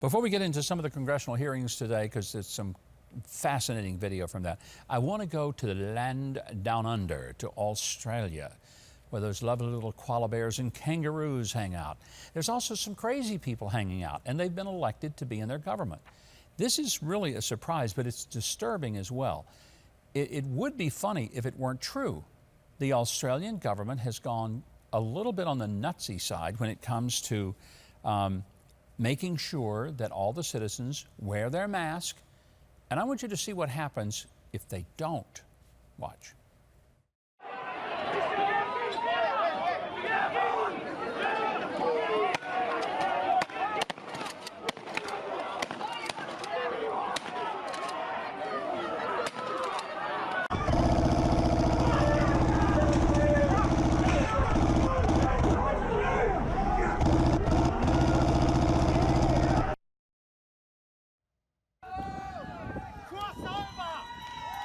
Before we get into some of the congressional hearings today, because there's some fascinating video from that, I want to go to the land down under, to Australia, where those lovely little koala bears and kangaroos hang out. There's also some crazy people hanging out, and they've been elected to be in their government. This is really a surprise, but it's disturbing as well. It would be funny if it weren't true. The Australian government has gone a little bit on the nutsy side when it comes to making sure that all the citizens wear their mask. And I want you to see what happens if they don't. Watch.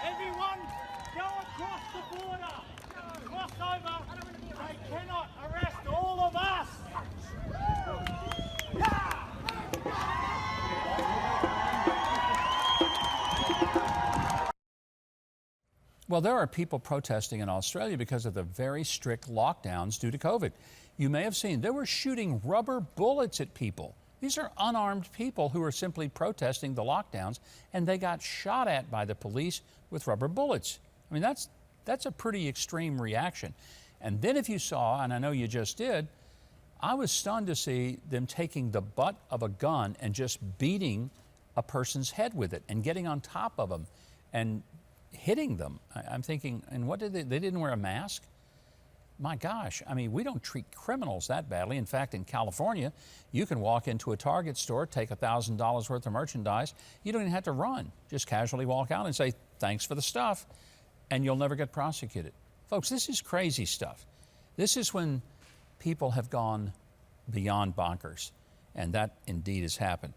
Everyone, go across the border. Cross over. They cannot arrest all of us. Well, there are people protesting in Australia because of the very strict lockdowns due to COVID. You may have seen they were shooting rubber bullets at people. These are unarmed people who are simply protesting the lockdowns, and they got shot at by the police with rubber bullets. I mean, that's a pretty extreme reaction. And then if you saw, and I know you just did, I was stunned to see them taking the butt of a gun and just beating a person's head with it and getting on top of them and hitting them. I'm thinking, and what did they didn't wear a mask? My gosh, I mean, we don't treat criminals that badly. In fact, in California, you can walk into a Target store, take $1,000 worth of merchandise. You don't even have to run. Just casually walk out and say, thanks for the stuff, and you'll never get prosecuted. Folks, this is crazy stuff. This is when people have gone beyond bonkers, and that indeed has happened.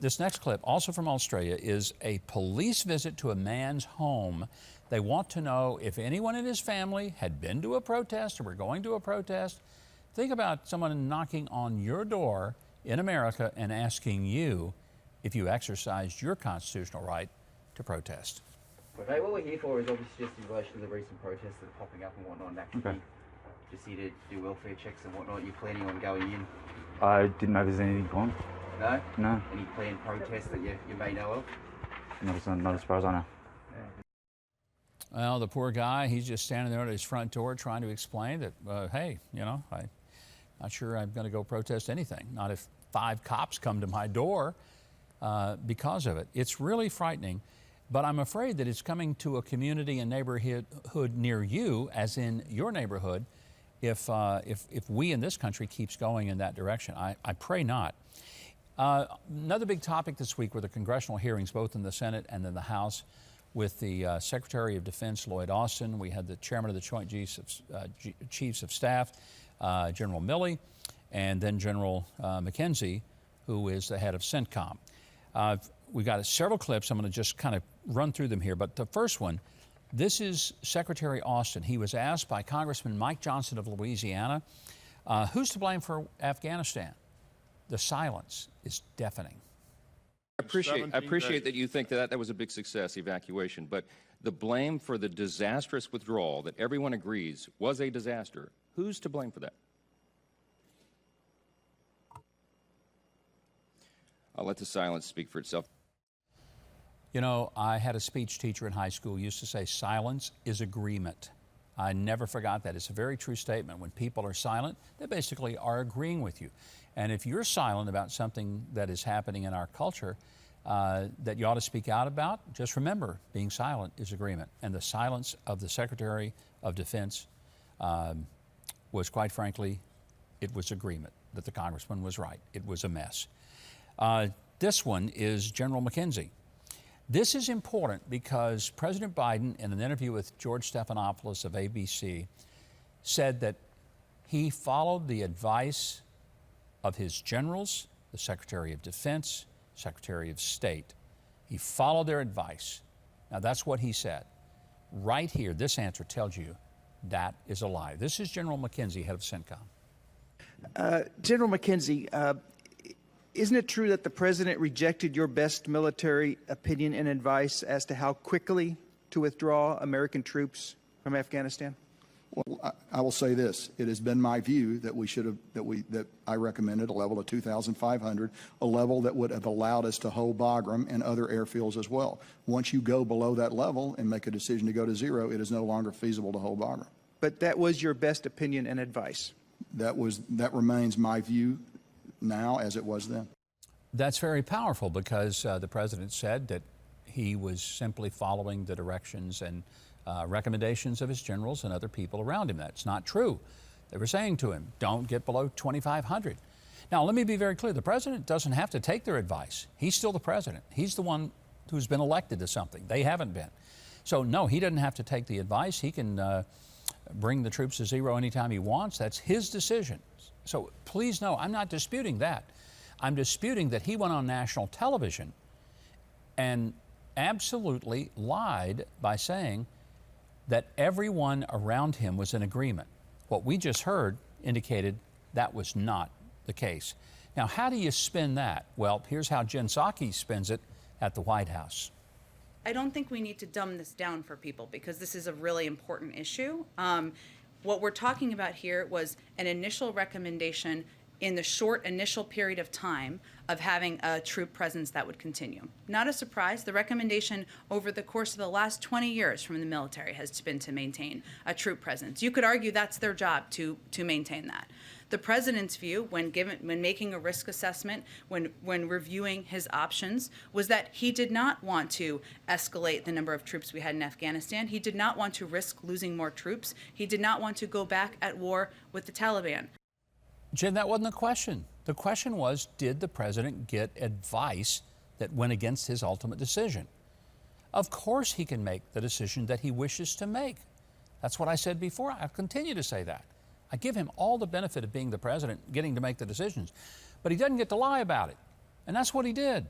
This next clip, also from Australia, is a police visit to a man's home. They want to know if anyone in his family had been to a protest or were going to a protest. Think about someone knocking on your door in America and asking you if you exercised your constitutional right to protest. Okay, what we're here for is obviously just in relation to the recent protests that are popping up and whatnot, and actually just here to do welfare checks and whatnot. You're planning on going in? I didn't know there's anything on. No? No. Any planned protests that you may know of? Not as far as I know. Well, the poor guy, he's just standing there at his front door trying to explain that, hey, you know, I'm not sure I'm going to go protest anything. Not if 5 cops come to my door because of it. It's really frightening, but I'm afraid that it's coming to a community and neighborhood near you, as in your neighborhood, if we in this country keeps going in that direction. I pray not. Another big topic this week were the congressional hearings, both in the Senate and in the House, with the Secretary of Defense, Lloyd Austin. We had the Chairman of the Joint Chiefs of Staff, General Milley, and then General McKenzie, who is the head of CENTCOM. We've got several clips. I'm going to just kind of run through them here. But the first one, this is Secretary Austin. He was asked by Congressman Mike Johnson of Louisiana, who's to blame for Afghanistan? The silence is deafening. I appreciate that you think that was a big success, evacuation, but the blame for the disastrous withdrawal that everyone agrees was a disaster, who's to blame for that? I'll let the silence speak for itself. You know, I had a speech teacher in high school who used to say silence is agreement. I never forgot that. It's a very true statement. When people are silent, they basically are agreeing with you. And if you're silent about something that is happening in our culture that you ought to speak out about, just remember, being silent is agreement. And the silence of the Secretary of Defense was, quite frankly, it was agreement that the congressman was right. It was a mess. This one is General McKenzie. This is important because President Biden, in an interview with George Stephanopoulos of ABC, said that he followed the advice of his generals, the Secretary of Defense, Secretary of State. He followed their advice. Now, that's what he said. Right here, this answer tells you that is a lie. This is General McKenzie, head of CENTCOM. General McKenzie, Isn't it true that the president rejected your best military opinion and advice as to how quickly to withdraw American troops from Afghanistan? Well, I will say this: it has been my view that that I recommended a level of 2,500, a level that would have allowed us to hold Bagram and other airfields as well. Once you go below that level and make a decision to go to zero, it is no longer feasible to hold Bagram. But that was your best opinion and advice. That remains my view now as it was then. That's very powerful because the president said that he was simply following the directions and recommendations of his generals and other people around him. That's not true. They were saying to him, don't get below 2,500. Now, let me be very clear. The president doesn't have to take their advice. He's still the president. He's the one who's been elected to something. They haven't been. So, no, he doesn't have to take the advice. He can bring the troops to zero anytime he wants. That's his decision. So please know, I'm not disputing that. I'm disputing that he went on national television and absolutely lied by saying that everyone around him was in agreement. What we just heard indicated that was not the case. Now, how do you spin that? Well, here's how Jen Psaki spins it at the White House. I don't think we need to dumb this down for people because this is a really important issue. What we're talking about here was an initial recommendation in the short initial period of time of having a troop presence that would continue. Not a surprise, the recommendation over the course of the last 20 years from the military has been to maintain a troop presence. You could argue that's their job to maintain that. The president's view when making a risk assessment, when reviewing his options, was that he did not want to escalate the number of troops we had in Afghanistan. He did not want to risk losing more troops. He did not want to go back at war with the Taliban. Jen, that wasn't the question. The question was, did the president get advice that went against his ultimate decision? Of course he can make the decision that he wishes to make. That's what I said before. I'll continue to say that. I give him all the benefit of being the president, getting to make the decisions. But he doesn't get to lie about it. And that's what he did.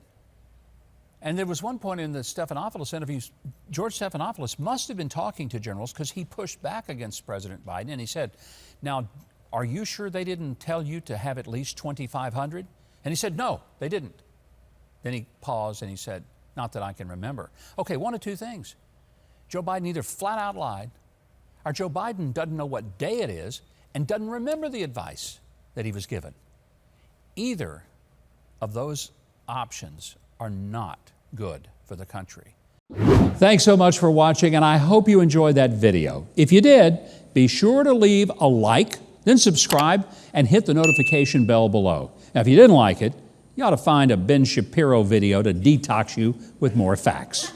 And there was one point in the Stephanopoulos interviews, George Stephanopoulos must have been talking to generals because he pushed back against President Biden. And he said, now, are you sure they didn't tell you to have at least 2,500? And he said, no, they didn't. Then he paused and he said, not that I can remember. Okay, one of two things. Joe Biden either flat out lied, or Joe Biden doesn't know what day it is and doesn't remember the advice that he was given. Either of those options are not good for the country. Thanks so much for watching, and I hope you enjoyed that video. If you did, be sure to leave a like, then subscribe, and hit the notification bell below. Now, if you didn't like it, you ought to find a Ben Shapiro video to detox you with more facts.